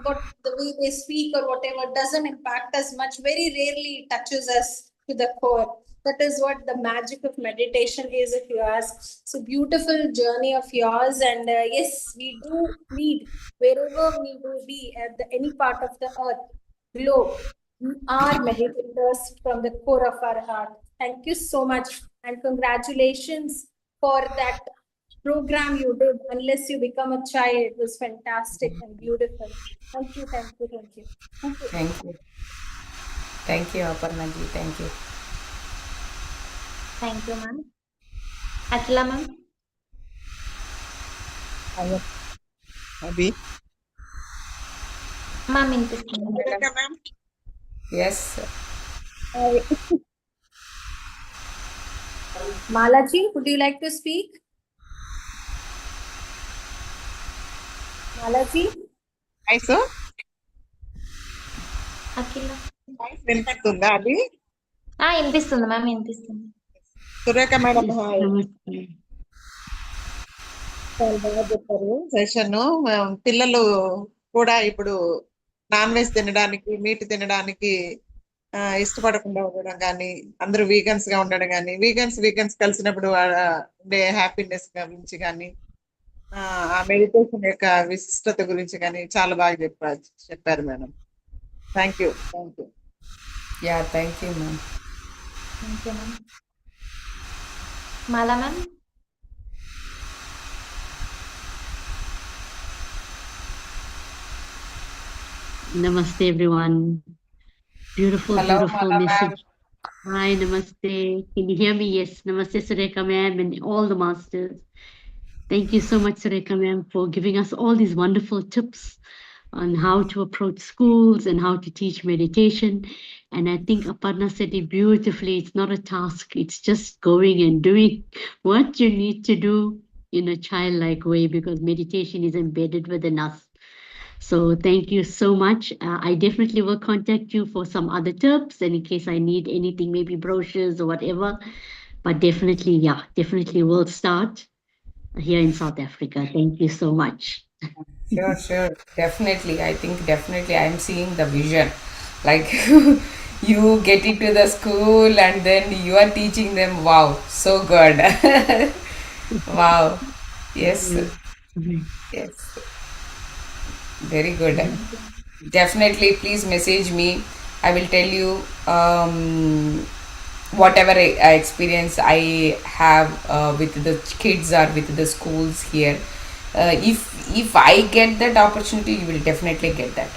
But the way they speak or whatever doesn't impact us much. Very rarely it touches us to the core. That is what the magic of meditation is of yours. So beautiful journey of yours. And yes, we do need, wherever we will be at any part of the earth globe, we are meditators from the core of our heart. Thank you so much and congratulations for that program you did. Unless you become a child, it was fantastic and beautiful. Thank you, thank you, thank you. Thank you. Thank you. Thank you, Aparna ji. Thank you. Thank you ma'am. Akhila ma'am. Abhi. Ma'am వినిపిస్తుంది. Surekha ma'am. Yes. Malaji, would you like to speak? Malaji? Hi, sir. Akhila Nice వినపడుతుందా అది? వినిపిస్తుంది ma'am, వినిపిస్తుంది. Surekha madam Yes, hi. namaste. చాలా బాగా చెప్పారు session. పిల్లలు కూడా ఇప్పుడు నాన్ వెజ్ తినడానికి, మీట్ తినడానికి ఇష్టపడకుండా ఉండడం కానీ, అందరూ వీగన్స్ గా ఉండడం కానీ, వీగన్స్ కలిసినప్పుడు ఉండే హ్యాపీనెస్ గురించి కానీ, ఆ మెడిటేషన్ యొక్క విశిష్టత గురించి కానీ చాలా బాగా చెప్పారు madam. Thank you. Yeah, thank you, ma'am. Thank you ma'am. Mala ma'am. Namaste, everyone. Beautiful, Hello, beautiful Mala ma'am. message. Hi, namaste. Can you hear me? Yes, namaste, Surekha ma'am, and all the masters. Thank you so much, Surekha ma'am, for giving us all these wonderful tips on how to approach schools and how to teach meditation. And I think Aparna said it beautifully. It's not a task, it's just going and doing what you need to do in a childlike way, because meditation is embedded within us. So thank you so much. I definitely will contact you for some other tips and in case I need anything, maybe brochures or whatever. But definitely, yeah, definitely will start here in South Africa. Thank you so much. Sure. Definitely. I think definitely I'm seeing the vision. Like you get into the school and then you are teaching them. Wow, so good. Wow. Yes. Mhm. Yes. Very good. Definitely, please message me. I will tell you whatever experience I have with the kids or with the schools here. If I get that opportunity, you will definitely get that.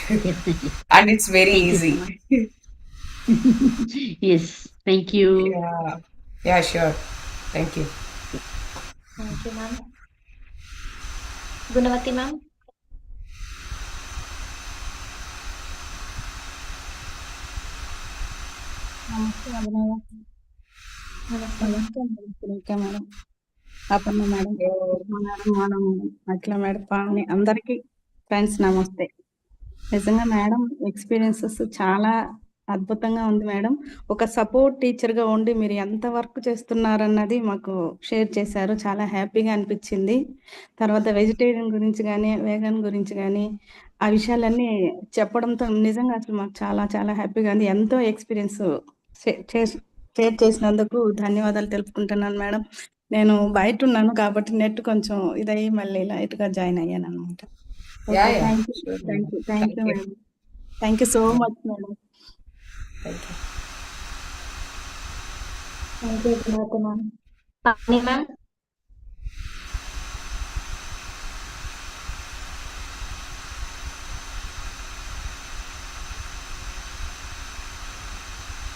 Definitely. And it's very Thank you so easy. much. Yes, thank you. Yeah, sure. Thank you. Thank you ma'am. Gunavathi ma'am. నమస్తే అభినయ. నమస్తే ma'am. నమస్తే madam Surekha madam, Aparna madam, Uma madam, Madhav madam, Akhila madam, Pavani, అందరికీ friends నమస్తే. నిజంగా madam experiences చాలా అద్భుతంగా ఉంది madam. ఒక సపోర్ట్ టీచర్గా ఉండి మీరు ఎంత వర్క్ చేస్తున్నారన్నది మాకు షేర్ చేశారు. చాలా హ్యాపీగా అనిపించింది. తర్వాత వెజిటేరియన్ గురించి కానీ వేగన్ గురించి కానీ ఆ విషయాలన్నీ చెప్పడంతో నిజంగా అసలు మాకు చాలా చాలా హ్యాపీగా ఉంది. ఎంతో ఎక్స్పీరియన్స్ షేర్ చేసినందుకు ధన్యవాదాలు తెలుపుకుంటున్నాను మేడం. నేను బయట ఉన్నాను కాబట్టి నెట్ కొంచెం ఇదయ్యి మళ్ళీ లైట్గా జాయిన్ అయ్యాను అనమాట. Yeah, okay, yeah. Thank you Sure. Thank you Thank you. Madam. Thank you so much madam. Thank you. Thank you Gunavathi ma'am. Pavani ma'am.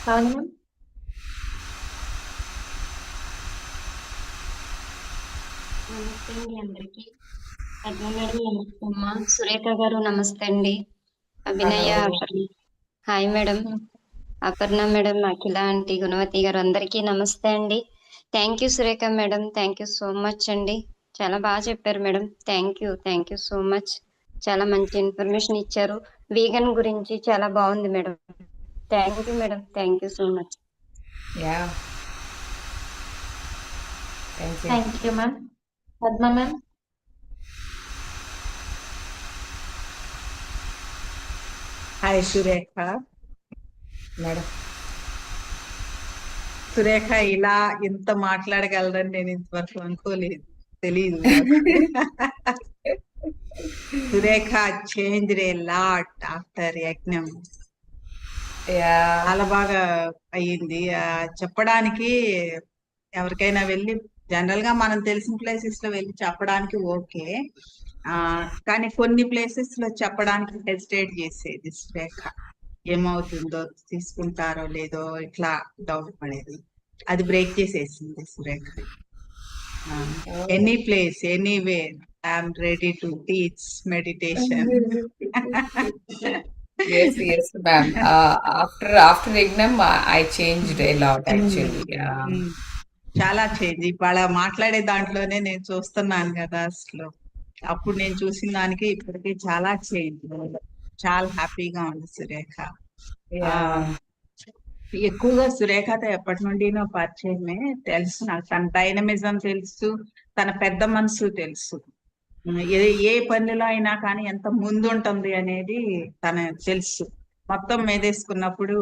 Pavani ma'am. నమస్తే అండి అందరికి. పద్మ మేడం నమస్తే అమ్మా. సురేఖ గారు నమస్తే అండి. Abhinaya, Hello. Aparna hi madam. Aparna madam, Akhila aunty, Gunavathi గారు అందరికీ నమస్తే అండి. Thank you Surekha madam, thank you so much అండి. చాలా బాగా చెప్పారు madam. Thank you so much. చాలా మంచి ఇన్ఫర్మేషన్ ఇచ్చారు. వీగన్ గురించి చాలా బాగుంది madam. Thank you madam, thank you so much. Yeah. Thank you. Thank you ma'am. Padma ma'am. Hi Surekha. Madam. Surekha ఇలా ఇంత మాట్లాడగలరని నేను ఇంతవరకు అనుకోలేదు, తెలియదు. Surekha change a lot after యజ్ఞం. Yeah. చాలా బాగా అయ్యింది. చెప్పడానికి ఎవరికైనా వెళ్ళి జనరల్ గా మనం తెలిసిన ప్లేసెస్ లో వెళ్ళి చెప్పడానికి ఓకే, కానీ కొన్ని ప్లేసెస్ లో చెప్పడానికి హెసిటేట్ చేసేది సురేఖ. ఏమవుతుందో, తీసుకుంటారో లేదో ఇట్లా డౌట్ పడేది. అది బ్రేక్ చేసేసింది Surekha. Any place, anywhere, I'm ready to teach meditation. Yes, ma'am. After exam, I changed a lot actually. Yeah. చాలా చేంజ్. ఇవాళ మాట్లాడే దాంట్లోనే నేను చూస్తున్నాను కదా, అసలు అప్పుడు నేను చూసిన దానికి ఇప్పటికి చాలా చేంజ్. చాలా హ్యాపీగా ఉంది సురేఖ. Yeah. ఎక్కువగా సురేఖతో ఎప్పటి నుండినో పరిచయమే, తెలుసు నాకు. తన డైనమిజం తెలుసు, తన పెద్ద మనసు తెలుసు. ఏ పనిలో అయినా కానీ ఎంత ముందు ఉంటుంది అనేది తన తెలుసు. మొత్తం మీదేసుకున్నప్పుడు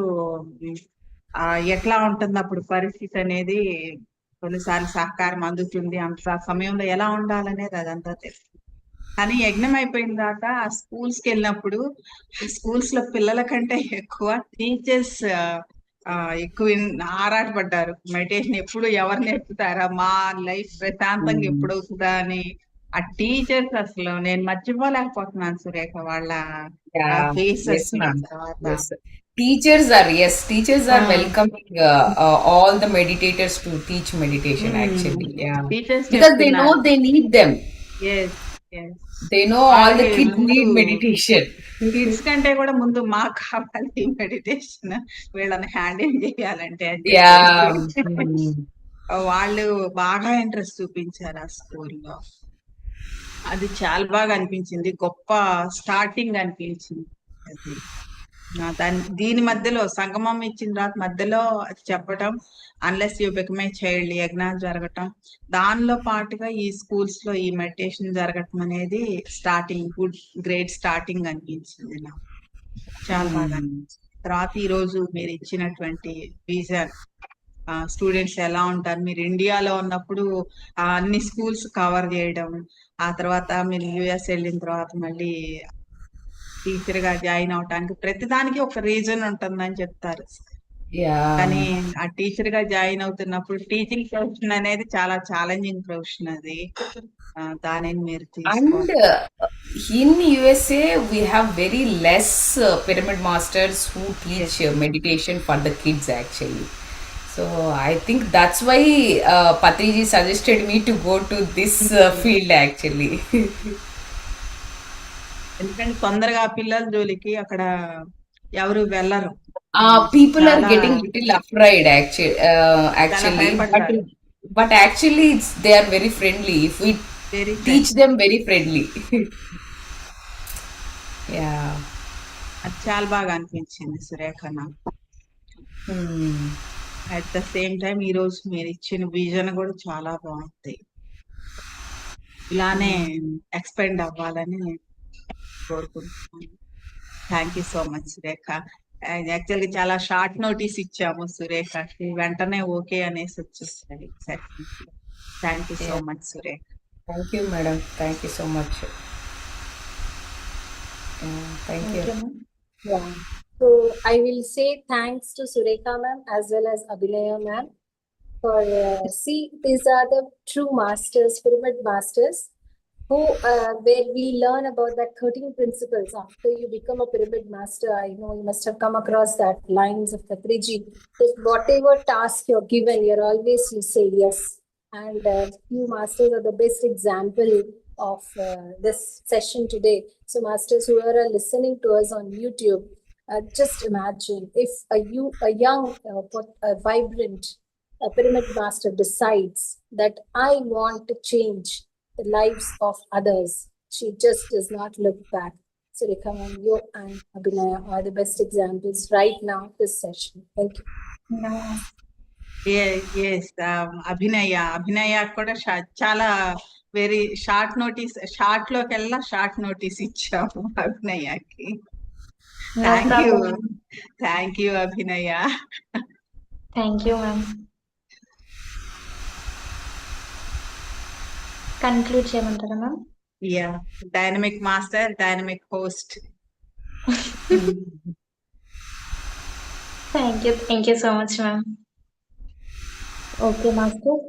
ఎట్లా ఉంటుంది అప్పుడు పరిస్థితి అనేది, కొన్నిసార్లు సహకారం అందుతుంది, అంత సమయంలో ఎలా ఉండాలనేది అదంతా తెలుసు. కానీ యజ్ఞం అయిపోయిన దాకా ఆ స్కూల్స్ కి వెళ్ళినప్పుడు స్కూల్స్ లో పిల్లల కంటే ఎక్కువ టీచర్స్ ఎక్కువ ఆరాటపడ్డారు. మెడిటేషన్ ఎప్పుడు ఎవరు నేర్పుతారా, మా లైఫ్ ప్రశాంతంగా ఎప్పుడు అవుతుందా అని. ఆ టీచర్స్ అసలు నేను మర్చిపోలేకపోతున్నాను సురేఖ, వాళ్ళ Yeah. ఫేసెస్. Yes, ma'am. తర్వాత Yes. Teachers are welcoming all the meditators to teach meditation actually. Yeah. Teachers Because they know they need them. They know all the kids need meditation. Kids కంటే కూడా ముందు మాకు కావాలి meditation, వీళ్ళని handle చేయాలంటే అని Yeah. చెప్పేసి వాళ్ళు బాగా ఇంట్రెస్ట్ చూపించారు ఆ స్కూల్లో. అది చాలా బాగా అనిపించింది, గొప్ప స్టార్టింగ్ అనిపించింది అది. దీని మధ్యలో సంగమం ఇచ్చిన తర్వాత మధ్యలో అది చెప్పటం, unless you become a child యజ్ఞాలు జరగటం, దానిలో పాటుగా ఈ స్కూల్స్ లో ఈ మెడిటేషన్ జరగటం అనేది స్టార్టింగ్, గుడ్ గ్రేట్ స్టార్టింగ్ అనిపించింది నాకు. చాలా బాగా అనిపించింది. తర్వాత ఈ రోజు మీరు ఇచ్చినటువంటి విజన్, స్టూడెంట్స్ ఎలా ఉంటారు, మీరు ఇండియాలో ఉన్నప్పుడు అన్ని స్కూల్స్ కవర్ చేయడం, ఆ తర్వాత మీరు యుఎస్ వెళ్ళిన తర్వాత మళ్ళీ టీచర్ గా జాయిన్ అవటానికి ప్రతిదానికి ఒక రీజన్ ఉంటుందని చెప్తారు. కానీ Yeah. ఆ టీచర్ గా జాయిన్ అవుతున్నప్పుడు టీచింగ్ ప్రొఫెషన్ అనేది చాలా ఛాలెంజింగ్ ప్రొఫెషన్ అది. దానిని మీరు And తీసుకోవాలి. in USA, we have very less pyramid masters who teach meditation for the kids actually. So I think that's why Patriji suggested me to go to this field actually. ఎందుకంటే తొందరగా ఆ పిల్లల జోలికి అక్కడ ఎవరు వెళ్ళరు. People are చాలా getting little afraid actually, చాలా భయపడతారు. but actually they are very friendly if we very teach them very friendly. Yeah. అది చాలా బాగా అనిపించింది సురేఖ నాకు. అట్ ద సేమ్ టైం ఈ రోజు మీరు ఇచ్చిన విజన్ కూడా చాలా బాగుంది. ఇలానే ఎక్స్పెండ్ అవ్వాలని కోరుకుంటున్నాను. Thank you so much Surekha. యాక్చువల్గా చాలా షార్ట్ నోటీస్ ఇచ్చాము సురేఖకి, వెంటనే ఓకే అనేసి వచ్చేసాయి. Thank you so much Surekha. Thank you, madam. Thank you so much. Thank you. ma'am. Yeah. So I will say thanks to Surekha ma'am as well as Abhinaya ma'am for see, these are the true masters, pyramid masters, who where we learn about that 13 principles. After you become a pyramid master, I know you must have come across that lines of Patriji, that whatever task you're given, you're always, you say yes. And you masters are the best example of this session today. So masters who are listening to us on YouTube, just imagine if a young, a vibrant pyramid master decides that I want to change the lives of others, she just does not look back. So Surekha, you and Abhinaya are the best examples right now this session. Thank you. Abhinaya కూడా చాలా very short notice, short లోకెల్లా short notice ఇచ్చాము అభినయకి. Thank you Abhinaya. Thank you ma'am. Conclude చేయమంటారా ma'am? Yeah, dynamic master, dynamic host. Thank you so much ma'am. Okay master,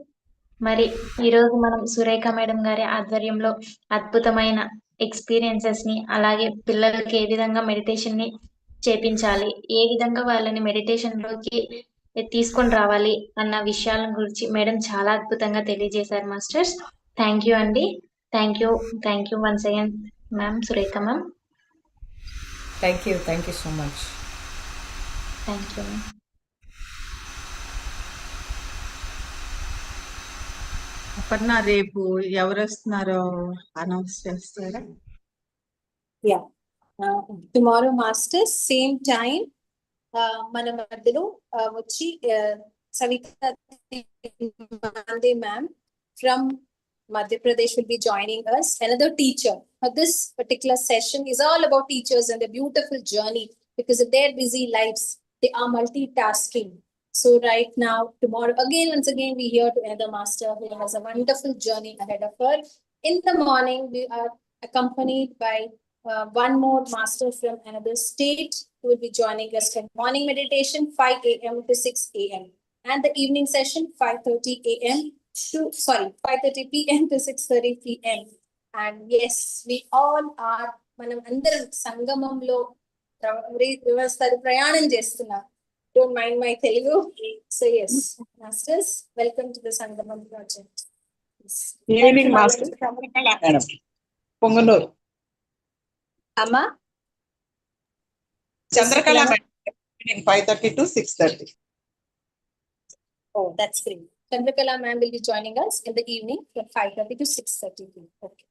మరి ఈరోజు మనం Surekha madam గారి ఆధ్వర్యంలో అద్భుతమైన ఎక్స్పీరియన్సెస్ ని, అలాగే పిల్లలకి ఏ విధంగా మెడిటేషన్ ని చేపించాలి, ఏ విధంగా వాళ్ళని మెడిటేషన్ లోకి తీసుకొని రావాలి అన్న విషయాల గురించి మేడం చాలా అద్భుతంగా తెలియజేశారు మాస్టర్స్. థ్యాంక్ యూ అండి. Thank you once again ma'am, Surekha ma'am. Thank you so much. Thank you ma'am. Aparna, రేపు ఎవరు వస్తున్నారో అనౌన్స్ చేస్తారా? Yeah. Tomorrow masters same time మన మధ్యలో వచ్చి Savita ma'am from Madhya Pradesh will be joining us, another teacher. This particular session is all about teachers and their beautiful journey, because of their busy lives they are multitasking. So right now, tomorrow once again we hear to another master who has a wonderful journey ahead of her. In the morning we are accompanied by one more master from another state who will be joining us for morning meditation 5 a.m. to 6 a.m. and the evening session 5:30 p.m. to 6:30 p.m. And yes, we all are మనం అందరం సంగమంలో ప్రయాణం చేస్తున్నాం. Don't mind my Telugu. So yes, masters, welcome to the Sangamam project. Evening master madam Punganur. Amma? Chandrakala madam 5:30 to 6:30. Oh, that's great. Chandrakala ma'am will be joining us in the evening from 5:30 to 6:30 p.m. Okay.